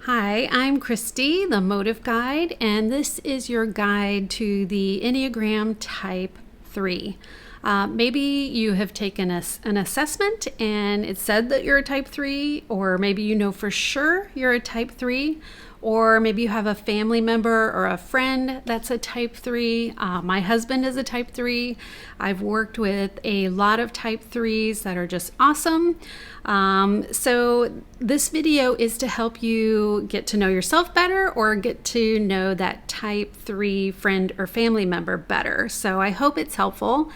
Hi, I'm Christie, the Motive Guide, and this is your guide to the Enneagram Type 3. Maybe you have taken an assessment and it said that you're a Type 3, or maybe you know for sure you're a Type 3, or maybe you have a family member or a friend that's a Type 3. My husband is a Type 3. I've worked with a lot of Type 3s that are just awesome. So this video is to help you get to know yourself better or get to know that Type 3 friend or family member better. So I hope it's helpful.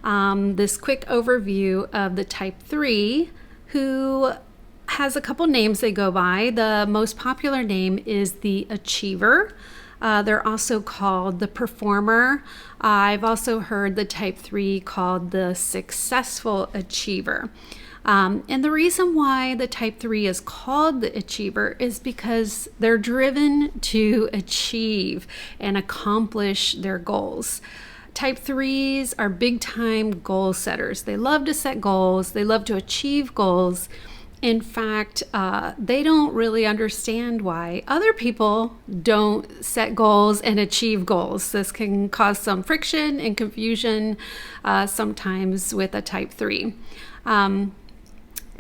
This quick overview of the Type 3, who has a couple names they go by. The most popular name is the Achiever. They're also called the Performer. I've also heard the Type 3 called the Successful Achiever. And the reason why the Type 3 is called the Achiever is because they're driven to achieve and accomplish their goals. Type 3s are big time goal setters. They love to set goals. They love to achieve goals. In fact, they don't really understand why other people don't set goals and achieve goals. This can cause some friction and confusion sometimes with a Type 3.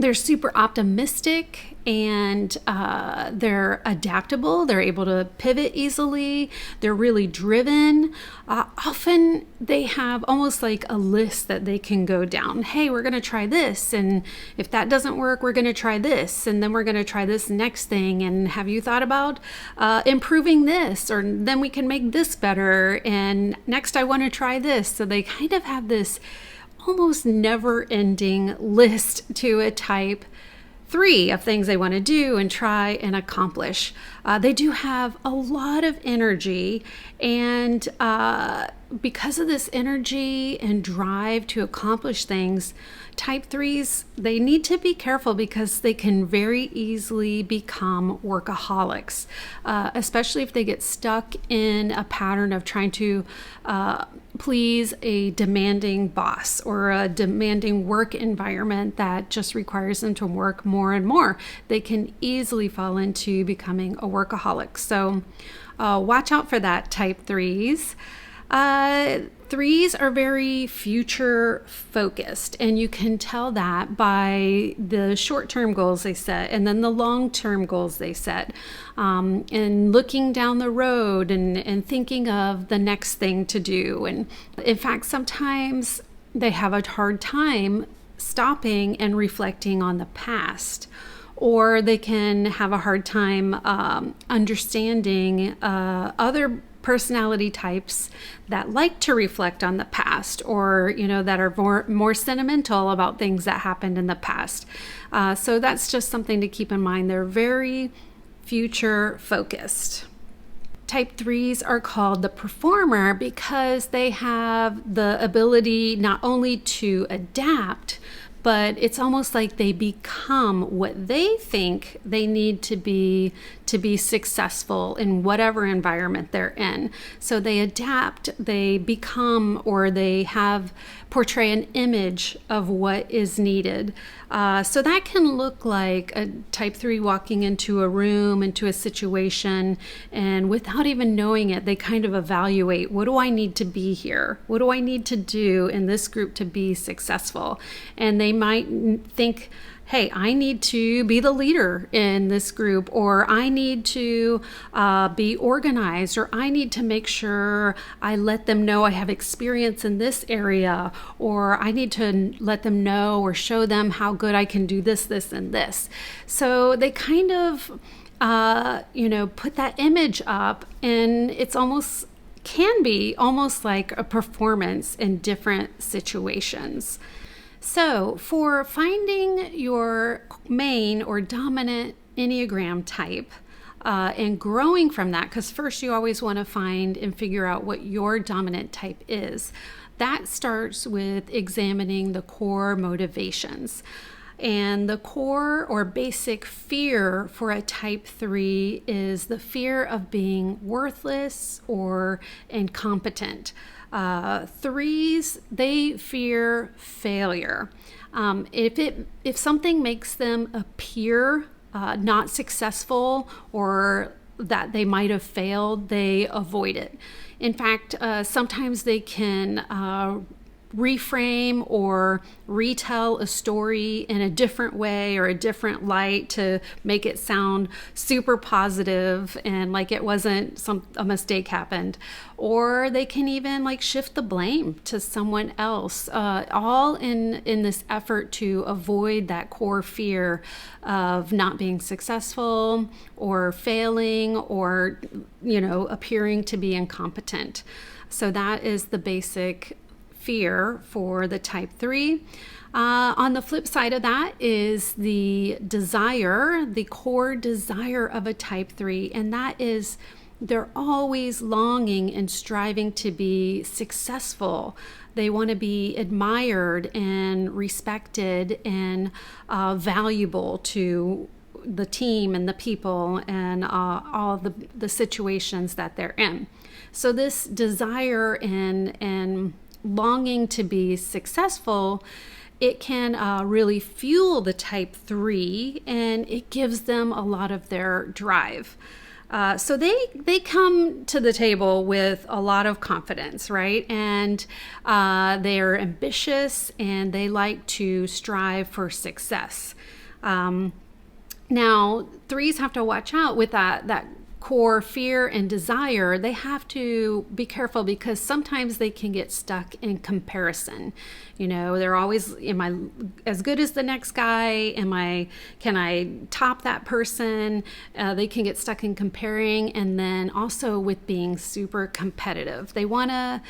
They're super optimistic and they're adaptable. They're able to pivot easily. They're really driven. Often they have almost like a list that they can go down. Hey, we're going to try this. And if that doesn't work, we're going to try this. And then we're going to try this next thing. And have you thought about improving this? Or then we can make this better. And next I want to try this. So they kind of have this almost never-ending list to a Type 3 of things they want to do and try and accomplish. They do have a lot of energy, and because of this energy and drive to accomplish things, Type 3s, they need to be careful because they can very easily become workaholics, especially if they get stuck in a pattern of trying to please a demanding boss or a demanding work environment that just requires them to work more and more. They can easily fall into becoming a workaholic. So watch out for that, Type 3s. 3s are very future focused, and you can tell that by the short-term goals they set and then the long-term goals they set, and looking down the road and thinking of the next thing to do. And in fact, sometimes they have a hard time stopping and reflecting on the past, or they can have a hard time understanding other personality types that like to reflect on the past, or that are more sentimental about things that happened in the past. So that's just something to keep in mind. They're very future focused. Type 3s are called the Performer because they have the ability not only to adapt, but it's almost like they become what they think they need to be successful in whatever environment they're in. So they adapt, they become, or they portray an image of what is needed. So that can look like a Type 3 walking into a room, into a situation, and without even knowing it, they kind of evaluate, what do I need to be here? What do I need to do in this group to be successful? And they might think, hey, I need to be the leader in this group, or I need to be organized, or I need to make sure I let them know I have experience in this area, or I need to let them know or show them how good I can do this, this, and this. So they kind of, put that image up, and can be almost like a performance in different situations. So for finding your main or dominant Enneagram type and growing from that, because first you always want to find and figure out what your dominant type is, that starts with examining the core motivations. And the core or basic fear for a Type 3 is the fear of being worthless or incompetent. 3s, they fear failure. If something makes them appear not successful or that they might have failed, they avoid it. In fact, sometimes they can reframe or retell a story in a different way or a different light to make it sound super positive and like it wasn't a mistake happened. Or they can even like shift the blame to someone else, all in this effort to avoid that core fear of not being successful or failing or, appearing to be incompetent. So that is the basic fear for the type 3. On the flip side of that is the desire, the core desire of a type 3, and that is they're always longing and striving to be successful. They want to be admired and respected and valuable to the team and the people and all the situations that they're in. So this desire and longing to be successful, it can really fuel the type 3, and it gives them a lot of their drive. So they come to the table with a lot of confidence, right? And they're ambitious and they like to strive for success. Now, 3s have to watch out with that core fear and desire. They have to be careful because sometimes they can get stuck in comparison. They're always, am I as good as the next guy? Can I top that person? They can get stuck in comparing, and then also with being super competitive. They want to,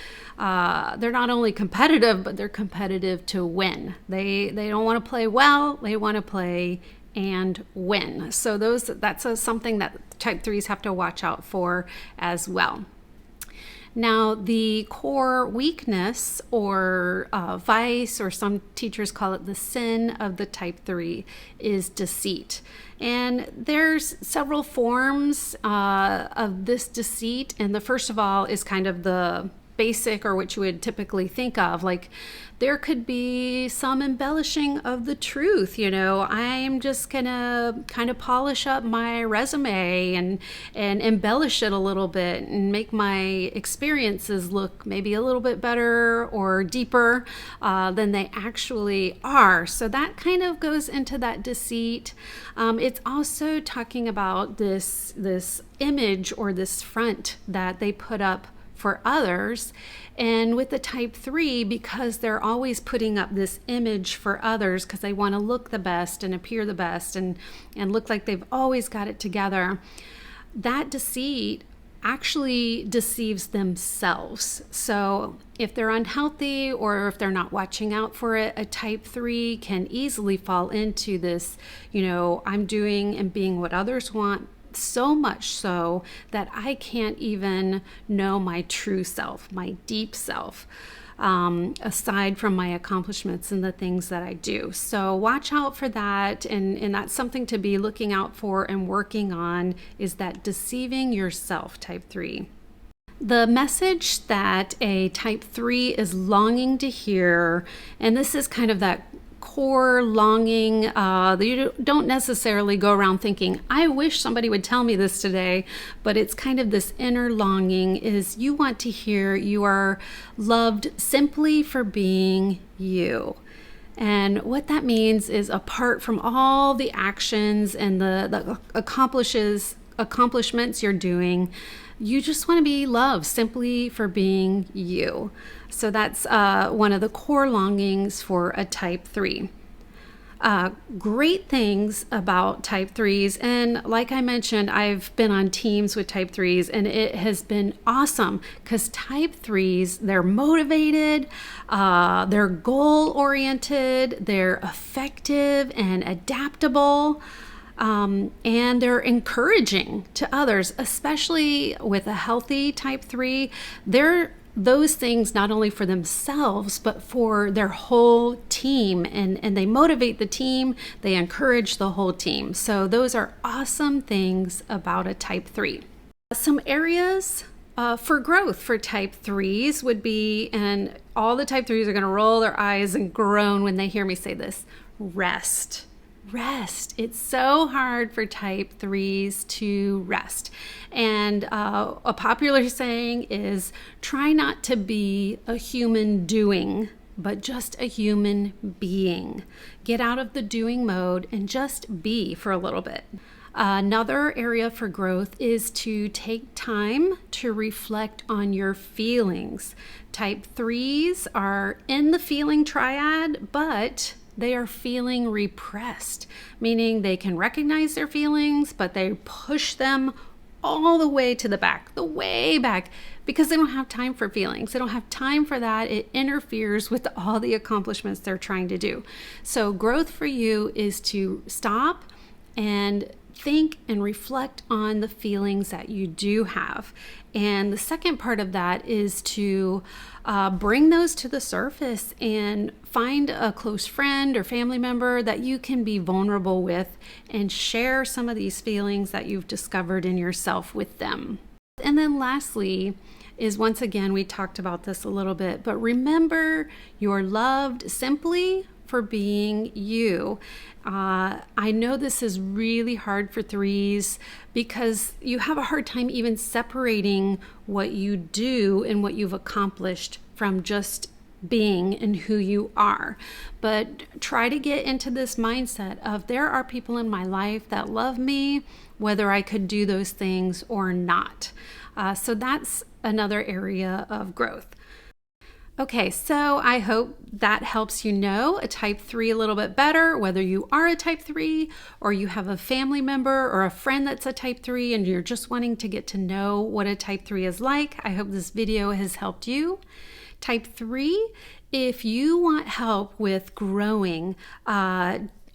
they're not only competitive, but they're competitive to win. They don't want to play well, they want to play and win. So that's something that type 3s have to watch out for as well. Now, the core weakness or vice, or some teachers call it the sin of the type 3, is deceit. And there's several forms of this deceit. And the first of all is kind of the basic, or what you would typically think of, like there could be some embellishing of the truth. I'm just gonna kind of polish up my resume and embellish it a little bit and make my experiences look maybe a little bit better or deeper than they actually are. So that kind of goes into that deceit. It's also talking about this image or this front that they put up for others. And with the type 3, because they're always putting up this image for others because they want to look the best and appear the best and look like they've always got it together, that deceit actually deceives themselves. So if they're unhealthy or if they're not watching out for it, a type 3 can easily fall into this, I'm doing and being what others want, so much so that I can't even know my true self, my deep self, aside from my accomplishments and the things that I do. So watch out for that, and that's something to be looking out for and working on, is that deceiving yourself, type 3. The message that a type 3 is longing to hear, and this is kind of that core longing, you don't necessarily go around thinking, I wish somebody would tell me this today, but it's kind of this inner longing, is you want to hear you are loved simply for being you. And what that means is, apart from all the actions and the accomplishments you're doing, you just want to be loved simply for being you. So that's one of the core longings for a type 3. Great things about type 3s, and like I mentioned, I've been on teams with type 3s, and it has been awesome because type 3s, they're motivated, they're goal oriented, they're effective and adaptable. And they're encouraging to others, especially with a healthy type 3. They're those things not only for themselves, but for their whole team. And they motivate the team, they encourage the whole team. So those are awesome things about a type 3. Some areas for growth for type 3s would be, and all the type 3s are going to roll their eyes and groan when they hear me say this, rest. rest. It's so hard for type 3s to rest. And a popular saying is try not to be a human doing, but just a human being. Get out of the doing mode and just be for a little bit. Another area for growth is to take time to reflect on your feelings. Type 3s are in the feeling triad, but they are feeling repressed, meaning they can recognize their feelings, but they push them all the way to the back, because they don't have time for feelings. They don't have time for that. It interferes with all the accomplishments they're trying to do. So growth for you is to stop and think and reflect on the feelings that you do have. And the second part of that is to bring those to the surface and find a close friend or family member that you can be vulnerable with and share some of these feelings that you've discovered in yourself with them. And then lastly is, once again, we talked about this a little bit, but remember you're loved simply for being you. I know this is really hard for 3s because you have a hard time even separating what you do and what you've accomplished from just being and who you are. But try to get into this mindset of there are people in my life that love me, whether I could do those things or not. So that's another area of growth. Okay, so I hope that helps you know a type 3 a little bit better, whether you are a type 3 or you have a family member or a friend that's a type 3 and you're just wanting to get to know what a type 3 is like. I hope this video has helped you. Type 3, if you want help with growing,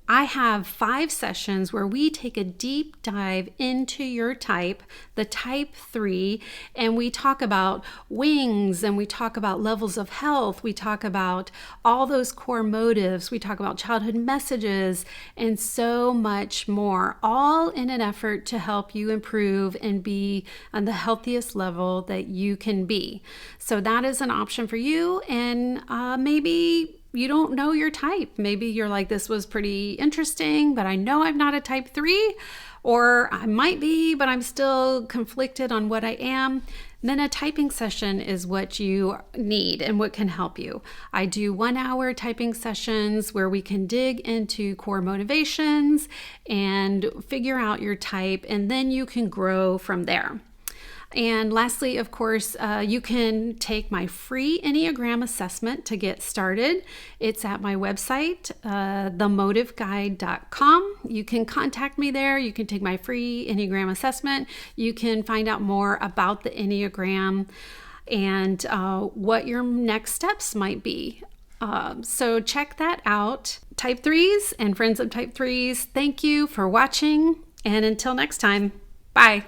I have 5 sessions where we take a deep dive into your type, the type 3, and we talk about wings, and we talk about levels of health. We talk about all those core motives. We talk about childhood messages and so much more, all in an effort to help you improve and be on the healthiest level that you can be. So that is an option for you, and maybe you don't know your type. Maybe you're like, this was pretty interesting, but I know I'm not a type 3, or I might be, but I'm still conflicted on what I am. Then a typing session is what you need and what can help you. I do 1-hour typing sessions where we can dig into core motivations and figure out your type, and then you can grow from there. And lastly, of course, you can take my free Enneagram assessment to get started. It's at my website, themotiveguide.com. You can contact me there. You can take my free Enneagram assessment. You can find out more about the Enneagram and what your next steps might be. So check that out. Type 3s and friends of type 3s, thank you for watching. And until next time, bye.